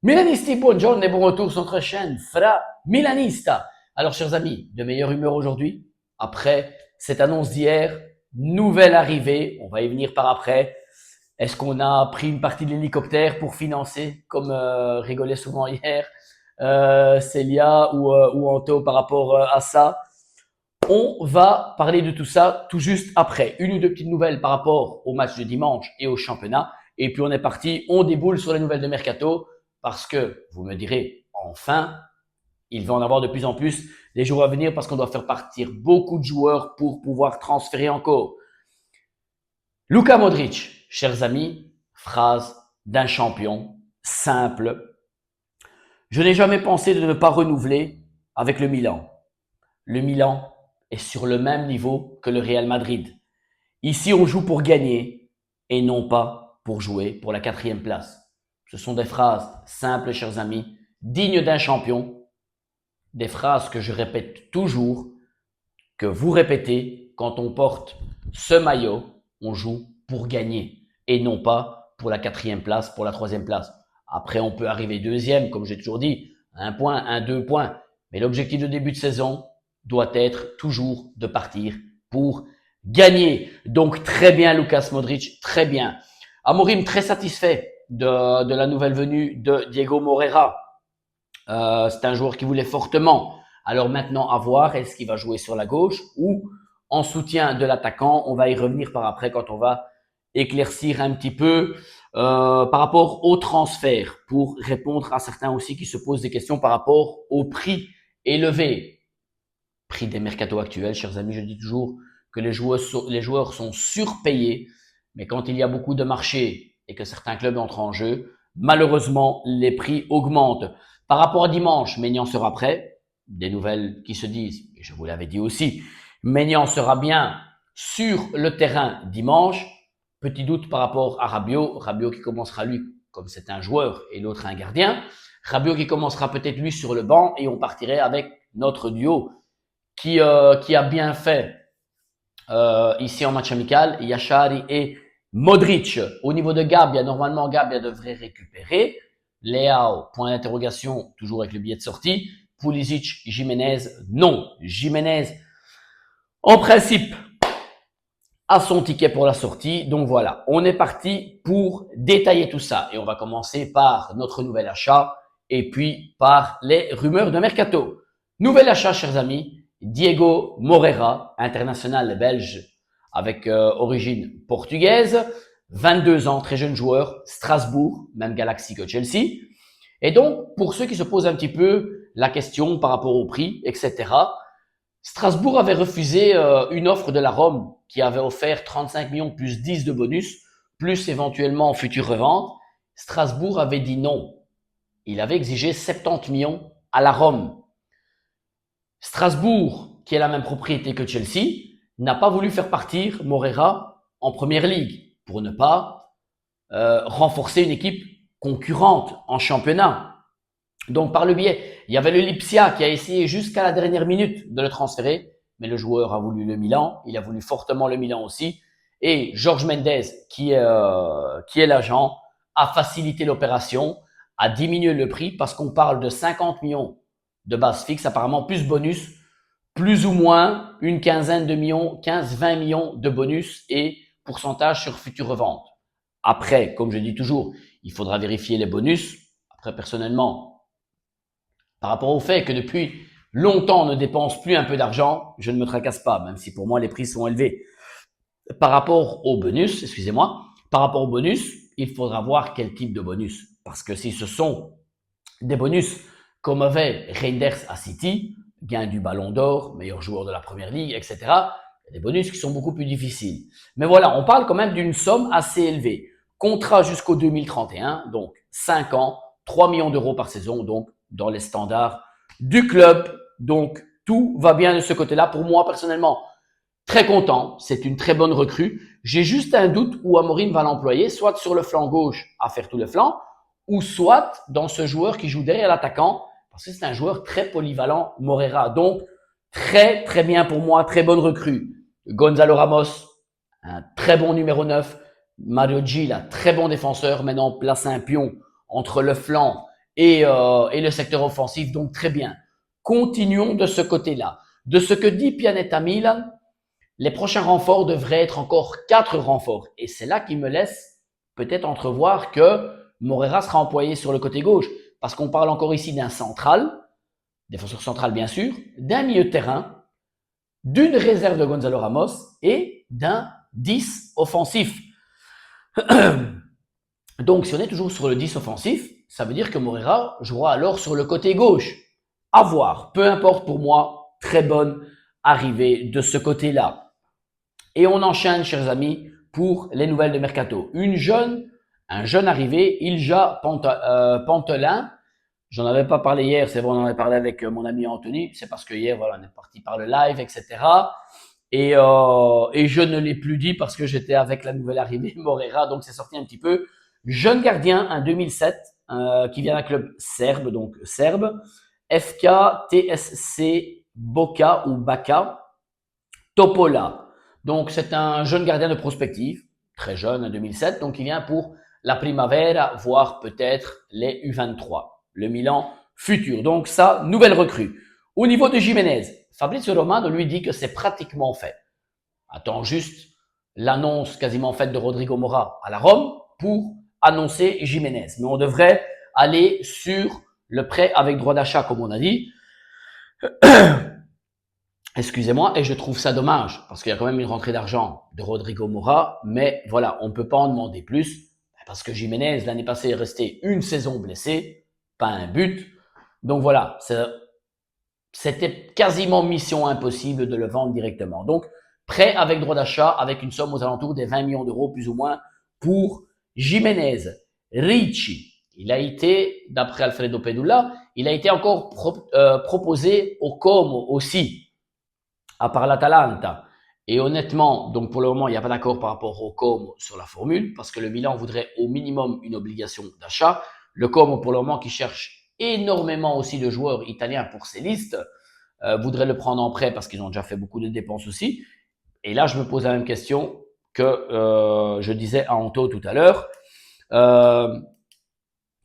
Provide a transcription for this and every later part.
Milanisti, buongiorno et bon retour sur notre chaîne Fra Milanista. Alors, chers amis, de meilleure humeur aujourd'hui, après cette annonce d'hier, nouvelle arrivée, on va y venir par après. Est-ce qu'on a pris une partie de l'hélicoptère pour financer, comme rigolait souvent hier Célia ou Anto par rapport à ça? On va parler de tout ça tout juste après. Une ou deux petites nouvelles par rapport au match de dimanche et au championnat. Et puis on est parti, on déboule sur les nouvelles de Mercato parce que, vous me direz, enfin, il va en avoir de plus en plus les jours à venir parce qu'on doit faire partir beaucoup de joueurs pour pouvoir transférer encore. Luka Modric, chers amis, phrase d'un champion, simple. Je n'ai jamais pensé de ne pas renouveler avec le Milan. Le Milan est sur le même niveau que le Real Madrid. Ici, on joue pour gagner et non pas pour jouer pour la 4e place. Ce sont des phrases simples, chers amis, dignes d'un champion, des phrases que je répète toujours, que vous répétez quand on porte ce maillot, on joue pour gagner et non pas pour la 4e place, pour la 3e place. Après, on peut arriver 2e, comme j'ai toujours dit, 1 point, 1, 2 points. Mais l'objectif de début de saison doit être toujours de partir pour gagner. Donc, très bien, Lucas Modric, très bien. Amorim, très satisfait de la nouvelle venue de Diego Moreira. C'est un joueur qui voulait fortement. Alors maintenant, à voir, est-ce qu'il va jouer sur la gauche ou en soutien de l'attaquant? On va y revenir par après quand on va éclaircir un petit peu par rapport au transfert pour répondre à certains aussi qui se posent des questions par rapport au prix élevé. Prix des mercatos actuels, chers amis, je dis toujours que les joueurs sont surpayés, mais quand il y a beaucoup de marchés et que certains clubs entrent en jeu, malheureusement, les prix augmentent. Par rapport à dimanche, Maignan sera prêt. Des nouvelles qui se disent, et je vous l'avais dit aussi, Maignan sera bien sur le terrain dimanche. Petit doute par rapport à Rabiot. Rabiot qui commencera lui, comme c'est un joueur et l'autre un gardien. Rabiot qui commencera peut-être lui sur le banc et on partirait avec notre duo qui a bien fait ici en match amical, Yachari et Modric. Au niveau de Gabia, normalement Gabia devrait récupérer. Leao, point d'interrogation, toujours avec le billet de sortie. Pulisic, Jiménez, non. Jiménez, en principe, a son ticket pour la sortie. Donc voilà, on est parti pour détailler tout ça. Et on va commencer par notre nouvel achat et puis par les rumeurs de Mercato. Nouvel achat, chers amis, Diego Moreira, international belge avec origine portugaise, 22 ans, très jeune joueur, Strasbourg, même galaxie que Chelsea. Et donc, pour ceux qui se posent un petit peu la question par rapport au prix, etc., Strasbourg avait refusé une offre de la Rome qui avait offert 35 millions plus 10 de bonus, plus éventuellement en future revente. Strasbourg avait dit non. Il avait exigé 70 millions à la Rome. Strasbourg, qui est la même propriété que Chelsea, n'a pas voulu faire partir Moreira en première ligue pour ne pas renforcer une équipe concurrente en championnat. Donc, par le biais, il y avait le Lipsia qui a essayé jusqu'à la dernière minute de le transférer, mais le joueur a voulu le Milan, il a voulu fortement le Milan aussi. Et Jorge Mendes, qui est l'agent, a facilité l'opération, a diminué le prix parce qu'on parle de 50 millions de base fixe, apparemment plus bonus, plus ou moins une quinzaine de millions, 15-20 millions de bonus et pourcentage sur future revente. Après, comme je dis toujours, il faudra vérifier les bonus. Après, personnellement, par rapport au fait que depuis longtemps on ne dépense plus un peu d'argent, je ne me tracasse pas, même si pour moi les prix sont élevés. Par rapport au bonus, excusez-moi, par rapport au bonus, il faudra voir quel type de bonus. Parce que si ce sont des bonus comme avait Reinders à City, gain du Ballon d'Or, meilleur joueur de la Première Ligue, etc., il y a des bonus qui sont beaucoup plus difficiles. Mais voilà, on parle quand même d'une somme assez élevée. Contrat jusqu'au 2031, donc 5 ans, 3 millions d'euros par saison, donc dans les standards du club. Donc, tout va bien de ce côté-là. Pour moi, personnellement, très content. C'est une très bonne recrue. J'ai juste un doute où Amorim va l'employer, soit sur le flanc gauche à faire tout le flanc, ou soit dans ce joueur qui joue derrière l'attaquant, parce que c'est un joueur très polyvalent, Moreira. Donc, très, très bien pour moi, très bonne recrue. Gonzalo Ramos, un très bon numéro 9. Mario Gil, très bon défenseur. Maintenant, place un pion entre le flanc et le secteur offensif. Donc très bien. Continuons de ce côté-là. De ce que dit Pianeta Milan, les prochains renforts devraient être encore 4 renforts. Et c'est là qui me laisse peut-être entrevoir que Moreira sera employé sur le côté gauche. Parce qu'on parle encore ici d'un central, défenseur central bien sûr, d'un milieu de terrain, d'une réserve de Gonzalo Ramos et d'un 10 offensif. Donc, si on est toujours sur le 10 offensif, ça veut dire que Moreira jouera alors sur le côté gauche. À voir, peu importe pour moi, très bonne arrivée de ce côté-là. Et on enchaîne, chers amis, pour les nouvelles de Mercato. Un jeune arrivé, Ilja Pantelin. J'en avais pas parlé hier, c'est vrai, on en avait parlé avec mon ami Anthony. C'est parce que hier, voilà, on est parti par le live, etc. Et je ne l'ai plus dit parce que j'étais avec la nouvelle arrivée Moreira, donc c'est sorti un petit peu. Jeune gardien, un 2007, qui vient d'un club serbe, donc serbe. FK TSC Boca ou Baka Topola. Donc c'est un jeune gardien de prospective, très jeune, en 2007, donc il vient pour la Primavera, voire peut-être les U23, le Milan futur. Donc ça, nouvelle recrue. Au niveau de Jiménez, Fabrizio Romano lui dit que c'est pratiquement fait. Attends juste l'annonce quasiment faite de Rodrigo Mora à la Rome pour annoncer Jiménez. Mais on devrait aller sur le prêt avec droit d'achat, comme on a dit. Excusez-moi, et je trouve ça dommage, parce qu'il y a quand même une rentrée d'argent de Rodrigo Mora, mais voilà, on ne peut pas en demander plus, parce que Jiménez, l'année passée, est resté une saison blessé, pas un but. Donc voilà, c'était quasiment mission impossible de le vendre directement. Donc, prêt avec droit d'achat, avec une somme aux alentours des 20 millions d'euros, plus ou moins, pour Jiménez. Ricci, il a été, d'après Alfredo Pedulla, il a été encore proposé au Como aussi, à part l'Atalanta. Et honnêtement, donc pour le moment, il n'y a pas d'accord par rapport au Como sur la formule, parce que le Milan voudrait au minimum une obligation d'achat. Le Como, pour le moment, qui cherche énormément aussi de joueurs italiens pour ses listes, voudrait le prendre en prêt parce qu'ils ont déjà fait beaucoup de dépenses aussi. Et là, je me pose la même question que je disais à Anto tout à l'heure.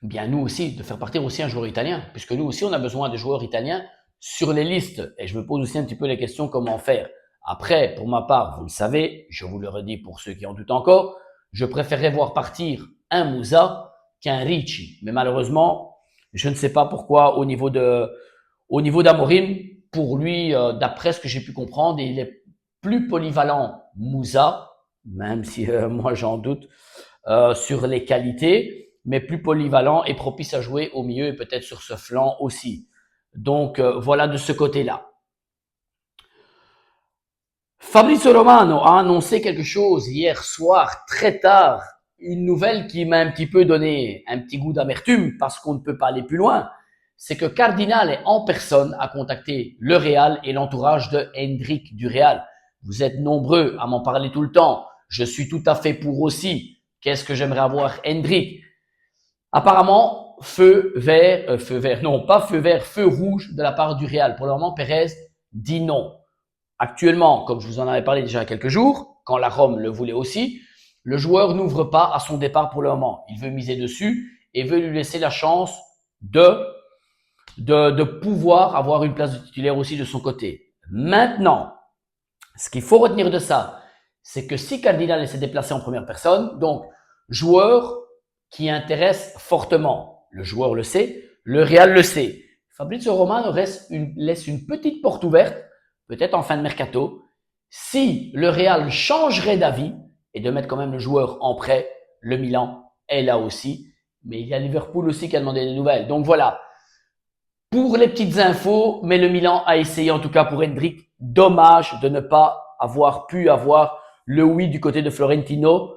Bien nous aussi, de faire partir aussi un joueur italien, puisque nous aussi, on a besoin de joueurs italiens sur les listes. Et je me pose aussi un petit peu les questions comment faire. Après, pour ma part, vous le savez, je vous le redis pour ceux qui en doutent encore, je préférerais voir partir un Musa qu'un Ricci. Mais malheureusement, je ne sais pas pourquoi au niveau d'Amorim, pour lui, d'après ce que j'ai pu comprendre, il est plus polyvalent Musa, même si moi j'en doute, sur les qualités, mais plus polyvalent et propice à jouer au milieu et peut-être sur ce flanc aussi. Donc voilà de ce côté-là. Fabrizio Romano a annoncé quelque chose hier soir très tard, une nouvelle qui m'a un petit peu donné un petit goût d'amertume parce qu'on ne peut pas aller plus loin. C'est que Cardinal en personne a contacté le Real et l'entourage de Hendrik du Real. Vous êtes nombreux à m'en parler tout le temps. Je suis tout à fait pour aussi. Qu'est-ce que j'aimerais avoir Hendrik? Apparemment, feu vert, non, pas feu vert, feu rouge de la part du Real. Pour le moment, Pérez dit non. Actuellement, comme je vous en avais parlé déjà il y a quelques jours, quand la Rome le voulait aussi, le joueur n'ouvre pas à son départ pour le moment. Il veut miser dessus et veut lui laisser la chance de pouvoir avoir une place de titulaire aussi de son côté. Maintenant, ce qu'il faut retenir de ça, c'est que si Cardinal s'est déplacé en première personne, donc joueur qui intéresse fortement, le joueur le sait, le Real le sait. Fabrizio Romano laisse une petite porte ouverte, peut-être en fin de mercato, si le Real changerait d'avis et de mettre quand même le joueur en prêt, le Milan est là aussi. Mais il y a Liverpool aussi qui a demandé des nouvelles. Donc voilà, pour les petites infos, mais le Milan a essayé en tout cas pour Hendrik. Dommage de ne pas avoir pu avoir le oui du côté de Florentino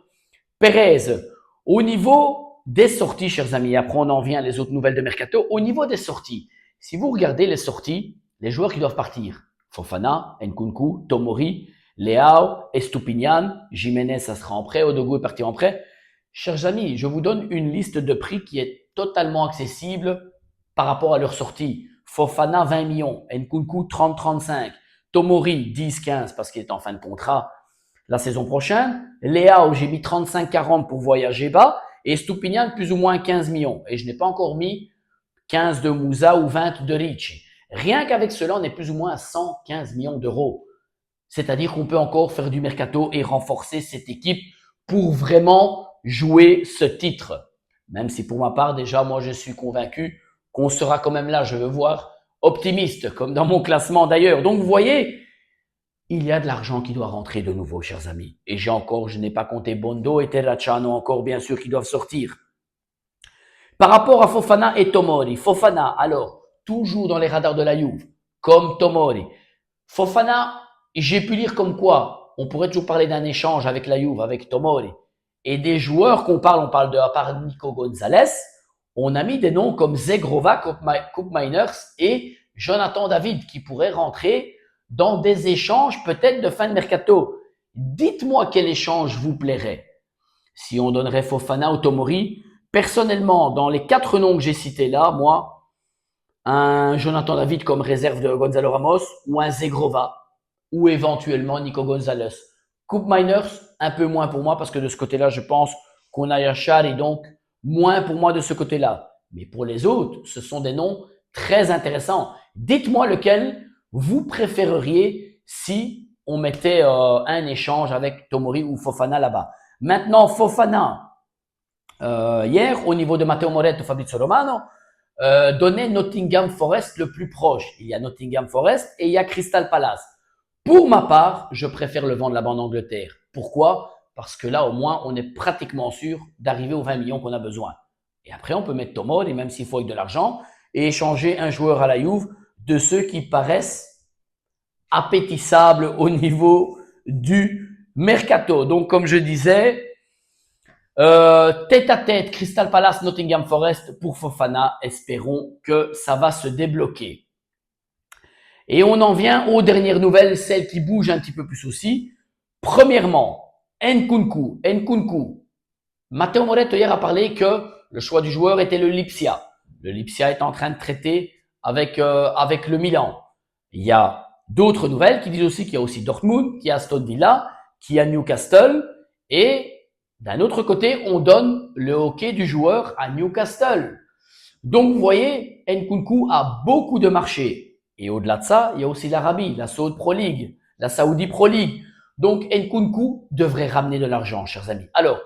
Pérez. Au niveau des sorties, chers amis, après on en vient les autres nouvelles de Mercato. Au niveau des sorties, si vous regardez les sorties, les joueurs qui doivent partir, Fofana, Nkunku, Tomori, Leao, Estupinian, Jiménez, ça sera en prêt, Odogwu est parti en prêt. Chers amis, je vous donne une liste de prix qui est totalement accessible par rapport à leur sortie. Fofana, 20 millions, Nkunku, 30-35, Tomori, 10-15 parce qu'il est en fin de contrat la saison prochaine. Leao, j'ai mis 35-40 pour voyager bas et Stupinian, plus ou moins 15 millions. Et je n'ai pas encore mis 15 de Moussa ou 20 de Ricci. Rien qu'avec cela, on est plus ou moins à 115 millions d'euros. C'est-à-dire qu'on peut encore faire du mercato et renforcer cette équipe pour vraiment jouer ce titre. Même si pour ma part, déjà, moi, je suis convaincu qu'on sera quand même là, je veux voir, optimiste, comme dans mon classement d'ailleurs. Donc, vous voyez, il y a de l'argent qui doit rentrer de nouveau, chers amis. Et je n'ai pas compté Bondo et Terracciano encore, bien sûr, qui doivent sortir. Par rapport à Fofana et Tomori, Fofana, alors, toujours dans les radars de la Juve, comme Tomori. Fofana, j'ai pu lire comme quoi, on pourrait toujours parler d'un échange avec la Juve, avec Tomori. Et des joueurs on parle de, à part Nico Gonzalez, on a mis des noms comme Zegrova, Coupe Miners et Jonathan David qui pourraient rentrer dans des échanges peut-être de fin de mercato. Dites-moi quel échange vous plairait. Si on donnerait Fofana ou Tomori, personnellement, dans les 4 noms que j'ai cités là, moi, un Jonathan David comme réserve de Gonzalo Ramos ou un Zegrova ou éventuellement Nico Gonzalez. Coupe Miners, un peu moins pour moi parce que de ce côté-là, je pense qu'on a Yachar et donc moins pour moi de ce côté-là. Mais pour les autres, ce sont des noms très intéressants. Dites-moi lequel vous préféreriez si on mettait un échange avec Tomori ou Fofana là-bas. Maintenant, Fofana, hier, au niveau de Matteo Moretto, Fabrizio Romano, donnait Nottingham Forest le plus proche. Il y a Nottingham Forest et il y a Crystal Palace. Pour ma part, je préfère le vendre là-bas en Angleterre. Pourquoi? Parce que là, au moins, on est pratiquement sûr d'arriver aux 20 millions qu'on a besoin. Et après, on peut mettre Tomori, même s'il faut avec de l'argent, et échanger un joueur à la Juve de ceux qui paraissent appétissables au niveau du mercato. Donc, comme je disais, tête à tête, Crystal Palace, Nottingham Forest pour Fofana. Espérons que ça va se débloquer. Et on en vient aux dernières nouvelles, celles qui bougent un petit peu plus aussi. Premièrement, Nkunku. Matteo Moretto hier a parlé que le choix du joueur était le Lipsia. Le Lipsia est en train de traiter avec le Milan. Il y a d'autres nouvelles qui disent aussi qu'il y a aussi Dortmund, qu'il y a Aston Villa, qu'il y a Newcastle. Et d'un autre côté, on donne le hockey du joueur à Newcastle. Donc, vous voyez, Nkunku a beaucoup de marchés. Et au-delà de ça, il y a aussi l'Arabie, la Saudi Pro League, la Saudi Pro League. Donc, Nkunku devrait ramener de l'argent, chers amis. Alors,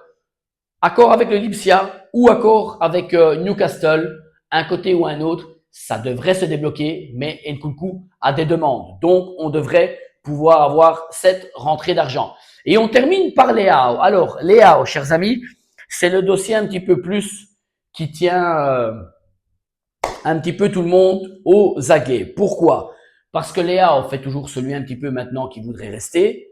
accord avec le Lipsia ou accord avec Newcastle, un côté ou un autre, ça devrait se débloquer, mais Nkunku a des demandes. Donc, on devrait pouvoir avoir cette rentrée d'argent. Et on termine par Leao. Alors, Leao, chers amis, c'est le dossier un petit peu plus qui tient un petit peu tout le monde aux aguets. Pourquoi? Parce que Leao fait toujours celui un petit peu maintenant qui voudrait rester.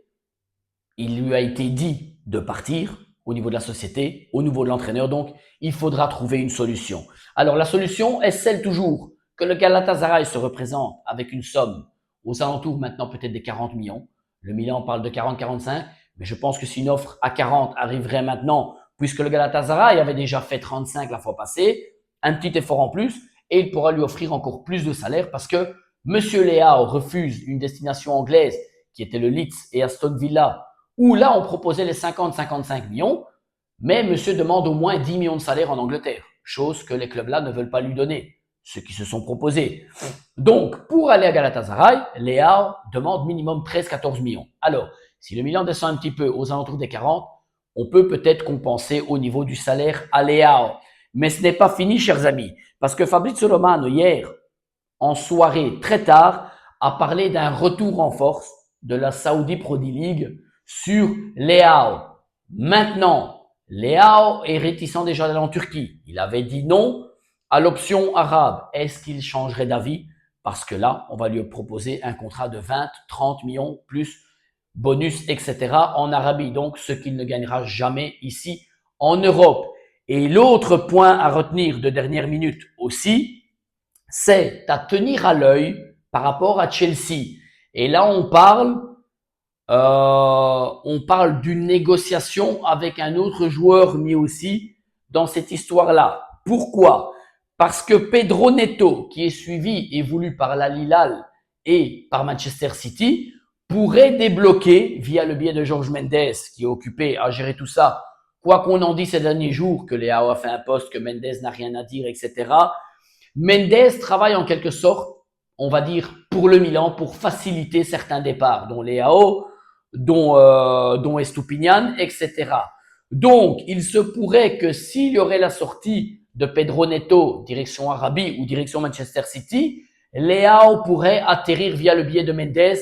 Il lui a été dit de partir au niveau de la société, au niveau de l'entraîneur. Donc, il faudra trouver une solution. Alors, la solution est celle toujours que le Galatasaray se représente avec une somme aux alentours maintenant peut-être des 40 millions. Le Milan parle de 40-45, mais je pense que si une offre à 40 arriverait maintenant, puisque le Galatasaray avait déjà fait 35 la fois passée, un petit effort en plus, et il pourra lui offrir encore plus de salaire parce que Monsieur Leao refuse une destination anglaise qui était le Leeds et Aston Villa, où là on proposait les 50-55 millions, mais Monsieur demande au moins 10 millions de salaire en Angleterre, chose que les clubs là ne veulent pas lui donner, ceux qui se sont proposés. Donc, pour aller à Galatasaray, Leao demande minimum 13-14 millions. Alors, si le Milan descend un petit peu aux alentours des 40, on peut peut-être compenser au niveau du salaire à Leao. Mais ce n'est pas fini, chers amis, parce que Fabrizio Romano, hier, en soirée, très tard, a parlé d'un retour en force de la Saudi Pro League sur Leao. Maintenant, Leao est réticent déjà d'aller en Turquie. Il avait dit non à l'option arabe. Est-ce qu'il changerait d'avis? Parce que là, on va lui proposer un contrat de 20-30 millions plus bonus, etc. en Arabie. Donc, ce qu'il ne gagnera jamais ici en Europe. Et l'autre point à retenir de dernière minute aussi, c'est à tenir à l'œil par rapport à Chelsea. Et là, on parle d'une négociation avec un autre joueur mis aussi dans cette histoire-là. Pourquoi? Parce que Pedro Neto, qui est suivi et voulu par la Hilal et par Manchester City, pourrait débloquer via le biais de Jorge Mendes, qui est occupé à gérer tout ça. Quoi qu'on en dise ces derniers jours, que Leao a fait un poste, que Mendes n'a rien à dire, etc. Mendes travaille en quelque sorte, on va dire, pour le Milan, pour faciliter certains départs, dont Leao, dont Estupinian, etc. Donc, il se pourrait que s'il y aurait la sortie de Pedro Neto, direction Arabie ou direction Manchester City, Leao pourrait atterrir via le biais de Mendes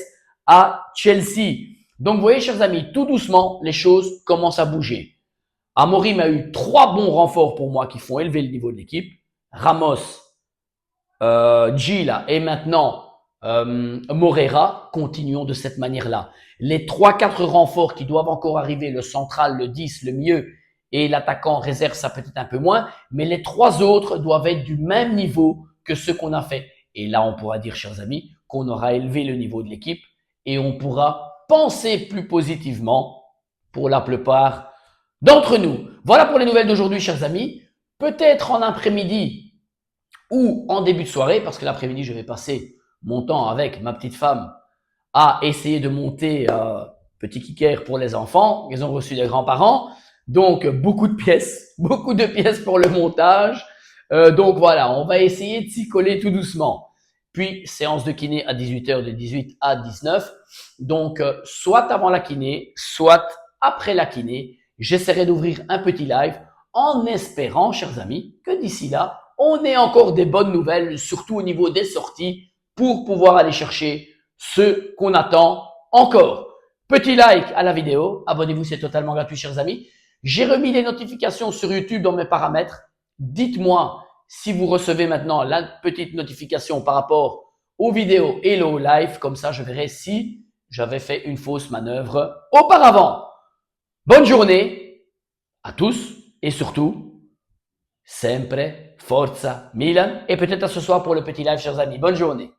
à Chelsea. Donc, vous voyez, chers amis, tout doucement, les choses commencent à bouger. Amorim a eu 3 bons renforts pour moi qui font élever le niveau de l'équipe. Ramos, Gila et maintenant Moreira, continuons de cette manière-là. Les 3-4 renforts qui doivent encore arriver, le central, le 10, le milieu et l'attaquant réserve, ça peut-être un peu moins, mais les 3 autres doivent être du même niveau que ceux qu'on a fait. Et là, on pourra dire, chers amis, qu'on aura élevé le niveau de l'équipe et on pourra penser plus positivement pour la plupart d'entre nous. Voilà pour les nouvelles d'aujourd'hui, chers amis. Peut-être en après-midi ou en début de soirée, parce que l'après-midi, je vais passer mon temps avec ma petite femme à essayer de monter petit kicker pour les enfants. Ils ont reçu des grands-parents. Donc, beaucoup de pièces pour le montage. Donc, voilà, on va essayer de s'y coller tout doucement. Puis, séance de kiné à 18h de 18 à 19. Donc, soit avant la kiné, soit après la kiné, j'essaierai d'ouvrir un petit live en espérant, chers amis, que d'ici là, on ait encore des bonnes nouvelles, surtout au niveau des sorties, pour pouvoir aller chercher ce qu'on attend encore. Petit like à la vidéo, abonnez-vous, c'est totalement gratuit, chers amis. J'ai remis les notifications sur YouTube dans mes paramètres. Dites-moi si vous recevez maintenant la petite notification par rapport aux vidéos et aux live. Comme ça, je verrai si j'avais fait une fausse manœuvre auparavant. Bonne journée à tous et surtout, sempre Forza Milan. Et peut-être à ce soir pour le petit live, chers amis. Bonne journée.